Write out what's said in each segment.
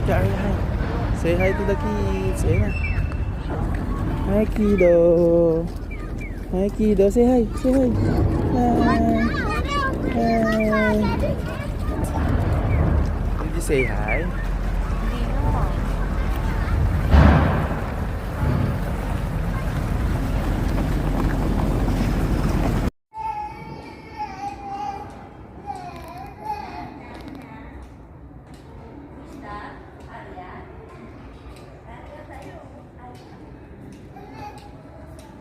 ka, Arya, hi. Say hi to the kids. Ayun na. Hi, kiddo. Hi, kiddo. Say hi. Say hi. Hi. Hi. Did you say hi?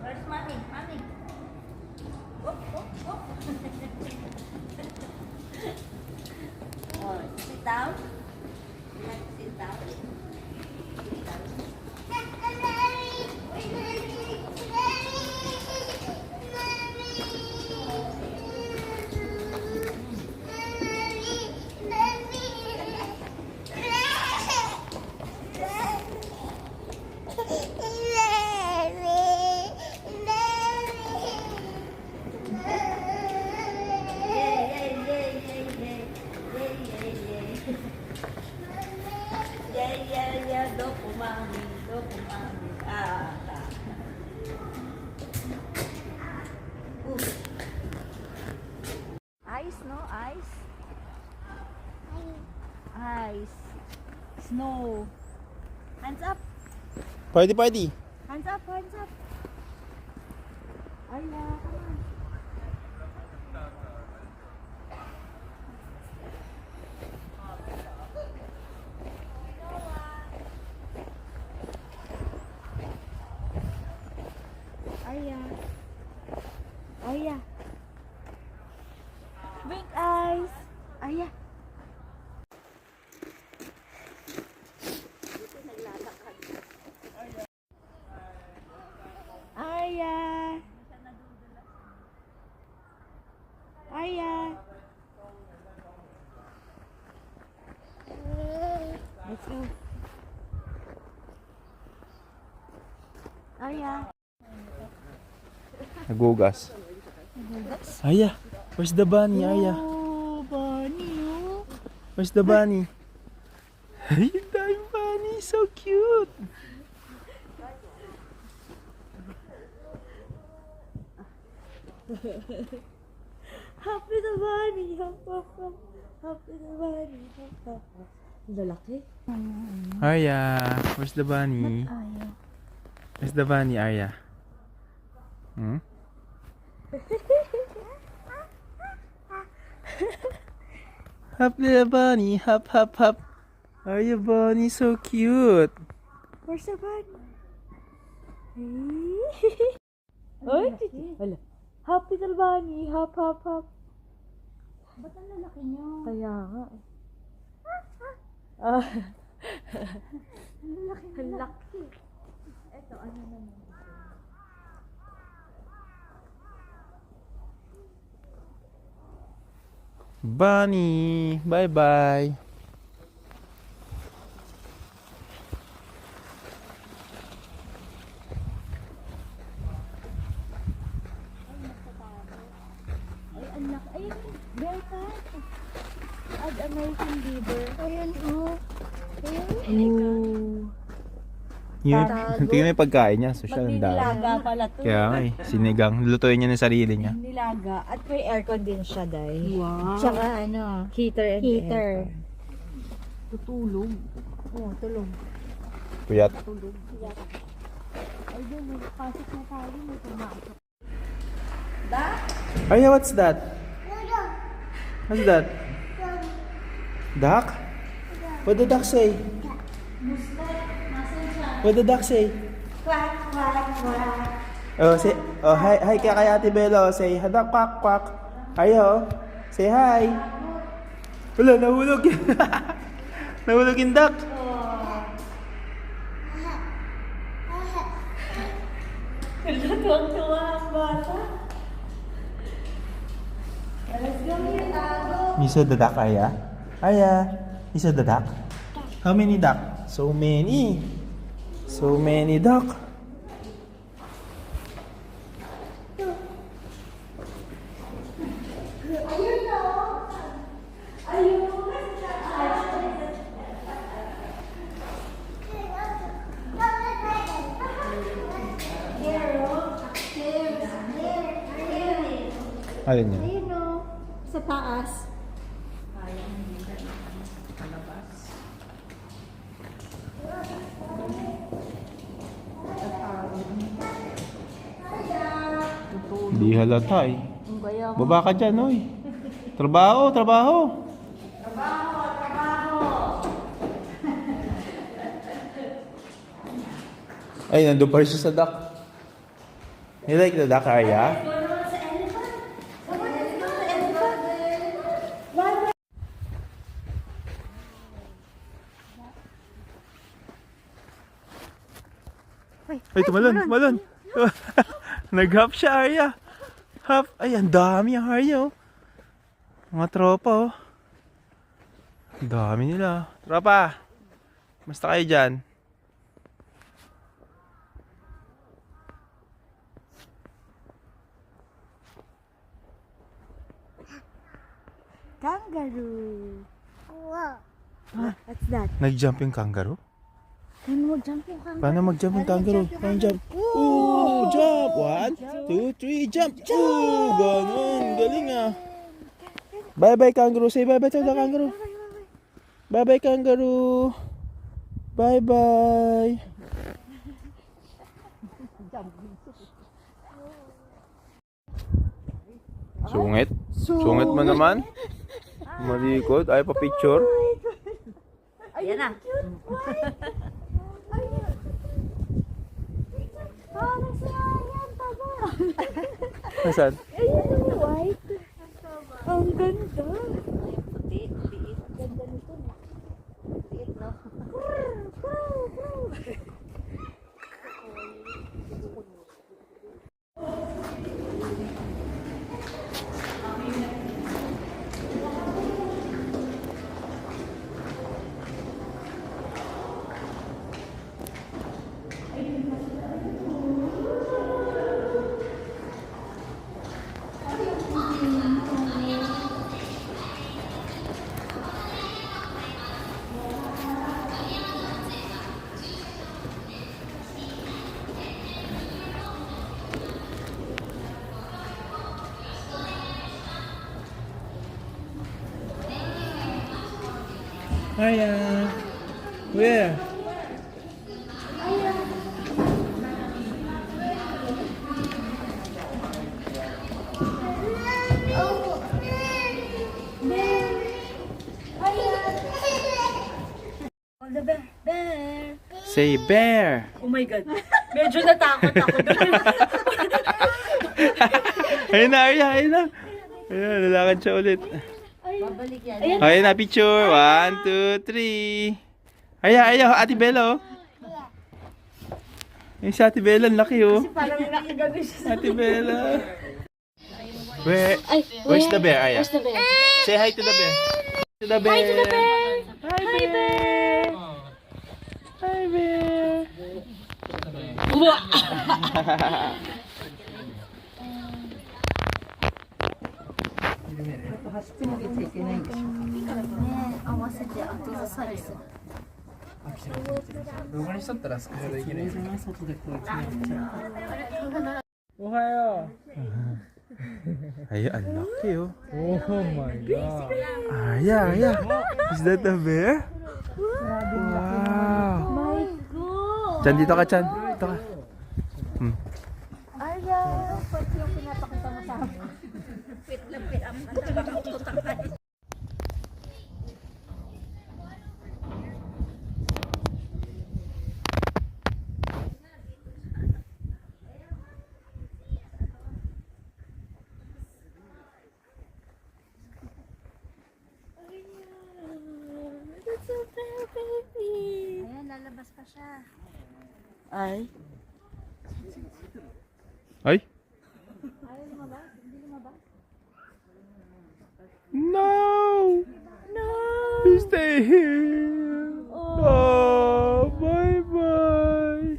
Where's mommy? Mommy. Oh, oh, oh. Oh, sit down. You like to sit down? Sit down. Ice, no? Ice. Ice. Snow. Hands up. Party, party. Hands up, hands up. Ay, come on. Aya. Aya. Big eyes. Aya. Aya. Aya. Let's go. Aya. Nagugas. Aya, where's the bunny, Aya? Oh, bunny, oh. Where's the bunny? Hey, the bunny, so cute. Happy the bunny, hop, hop, hop. Happy the bunny, hop, hop, hop. Lalaki. Aya, where's the bunny? Ayaw. Where's the bunny, Aya? Hmm? Hop, little bunny, hop, hop, hop. Aya, bunny, so cute. Where's the bunny? Ay, hala. Happy the bunny, hop, hop, hop. Ba't ang lalaki niyo? Kaya nga. Ah. Ang laki. Ito, ano naman? Bunny, bye-bye. Ay, anak. Ay, Bearcat. Ad American Beaver. Ayan, oh. Ayan. Yun, Tago. tingnan mo yung pagkain niya. So, siya ang dami. Nilaga pala to. Kaya nga sinigang. Lutuin niya ng sarili niya. Nilaga. At may aircon din siya, Day. Wow. Tsaka ano, Heater and heater. aircon. Tutulog. Oo, tulog. Puyat. Tulog. Ay, doon, may pasok na tayo. May pumasok. Da? Aya, what's that? What's that? Duck? What the duck say? What the duck say? Quack, quack, quack. Oh, say, oh, hi, hi kay Ate Belo. Say, hadak, quack, quack. Ayo, say hi. Wala, nahulog. Nahulog yung duck. Tuwang-tuwa ang bata. Let's go here, tago. You saw the duck, Aya? Aya, you saw the duck? How many duck? So many. So many duck. Alin yan? Ayun o, sa taas. Hindi halata eh. Ang gaya ko. Baba ka dyan, oy. Trabaho, trabaho. Ay, nandun pa rin siya sa dock. You like the dock, Arya? Ay, tumalon, tumalon. Nag-hop siya, Arya. Hop. Ay, ang dami ang Arya, oh. Mga tropa, oh. Ang dami nila. Tropa, basta kayo dyan. Kangaroo. Wow. What's that? Nag-jump yung kangaroo? Can mo jump yung kangaroo? Paano mag-jump yung kangaroo? Paano jump? Ooh, jump! 1, 2, 3, jump! Ooh, ganun. Galing ah. Bye-bye kangaroo. Say bye-bye to the kangaroo. Bye-bye kangaroo. Bye-bye. Sungit? Sungit mo naman? Malikod? Ay, pa-picture? Ayan na. Parang si Ayan, taba. Nasaan? Ayun, white. Ang ganda. Ay, puti. Liit. Ganda nito. Liit, no? Hiya. Where? Oh, the bear. Bear. Say bear. Oh my God. Medyo natakot ako. Ayun na, Arya, ayun na. Ayun, lalakad siya ulit. Babalik yan. Ayun na, picture. 1, 2, 3. Ayun, Ate Bella, oh. Yung si Ate Bella, ang laki, oh. Parang nakagabi siya. Ate Bella. Where's the bear, Aya? Where's the bear? Say hi to the bear. To the bear. Hi to the bear. Hi, bear. Hi, bear. Uwa! Ay, ang laki, oh. Oh my god. Aya. Is that the bear? Wow. My God! Chan, dito ka, Chan. Dito ka. Arya, pati yung pinapakita mo sa akin. That's a bear, baby. Ayan, lalabas pa siya. Ay. Ay. Ayaw lumabas? Hindi lumabas? No. No! Stay here. Oh, bye-bye.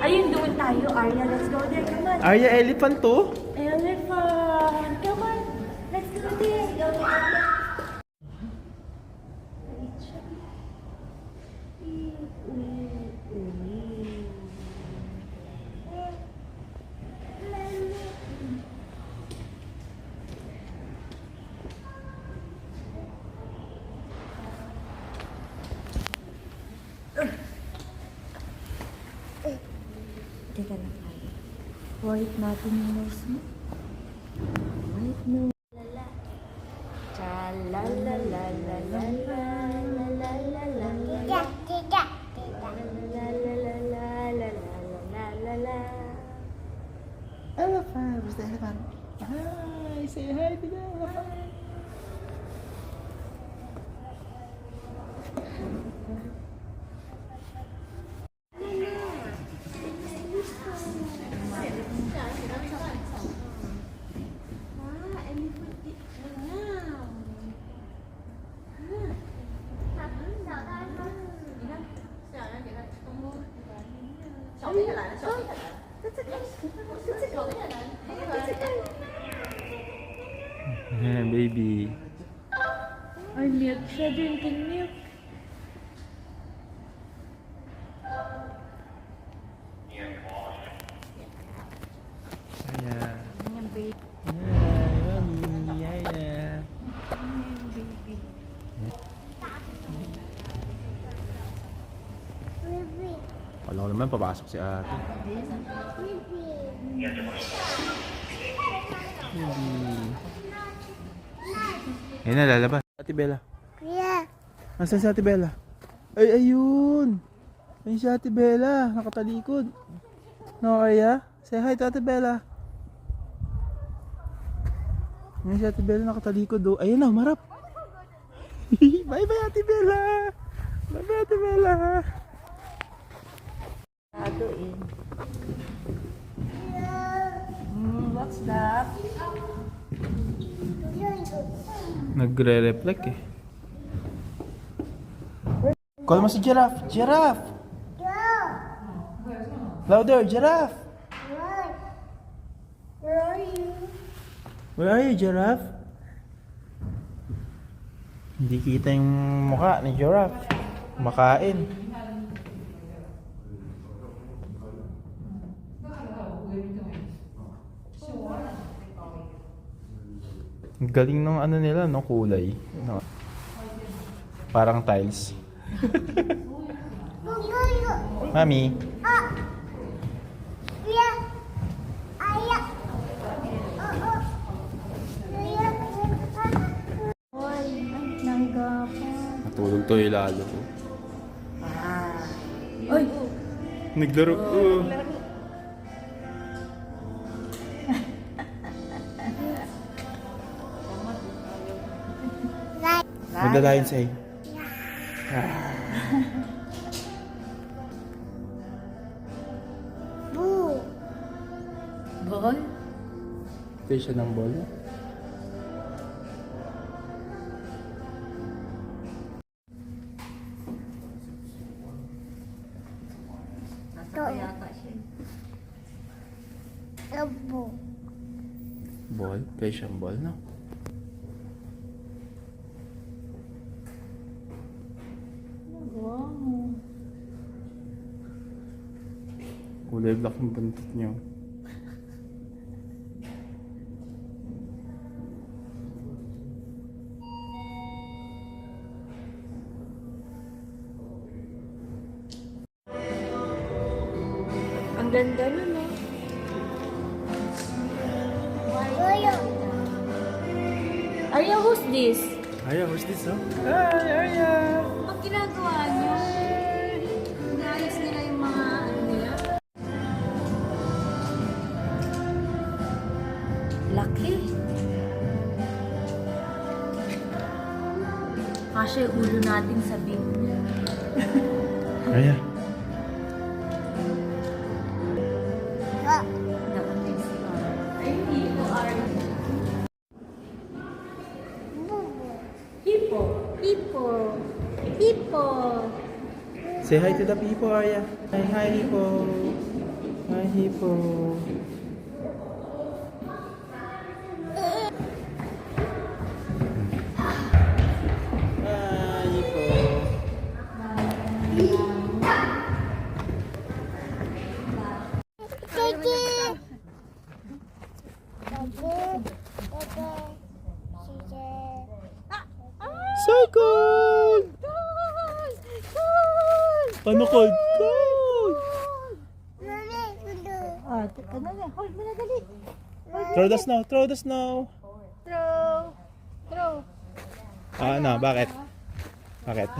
Ayun, doon tayo, Arya. Let's go there. Come on. Arya, elephant to? Elephant. Come on. Let's go there. Go there. White natin yung nose mo. White nose. Elephant, where's the elephant? Hi, say hi to the elephant. Yeah, baby. Ay, milk siya. Drinking milk. Yeah. Ayan, baby. Yeah, mommy. Yeah. Wala ko naman, papasok si ate. Ayun na, lalabas. Ate Bella. Yeah. Nasaan si Ate Bella? Ay, ayun! Ayun si Ate Bella, nakatalikod. No, Arya? Say hi to Ate Bella. Ayun si Ate Bella, nakatalikod do. Ayun na, marap. Bye-bye Ate Bella! Bye-bye Ate Bella! Aduin. What's that? Nagre-reflect eh. Call mo si Giraffe! Giraffe! Louder, Giraffe! Where are you? Where are you, Giraffe? Hindi kita yung mukha ni Giraffe. Makain. Ang galing ng ano nila, no, kulay. No. Parang tiles. Mami. Yeah. Ay, nanggapan. Natulog to yung lalo ko. Ay! Naglaro ko. What did the lion say? Boo. Ball? Ito siya ng ball. Abo. Ball? Kaya siyang ball, no? Wow. Kulay black yung buntot niyo. Ang ganda nun eh. Goyo. Arya, who's this? Arya, who's this, no? Hi, Arya! Ang ginagawa niyo? Inaayos nila yung mga ano nila? Laki. Kasi ulo natin sa bib niya. Arya. Nakating sila. Ay, hindi ko Arya. Hippo. Hippo. Hippo. Say hi to the people, Arya. Hi, Hippo. Hi, Hippo. Hi, Hippo. So cold! Paano cold? Cold! Mami, kundo. Ah, Ganun eh. Hold mo na dali. Throw the snow, throw the snow. Throw. Throw. Ah, ano, bakit? Bakit?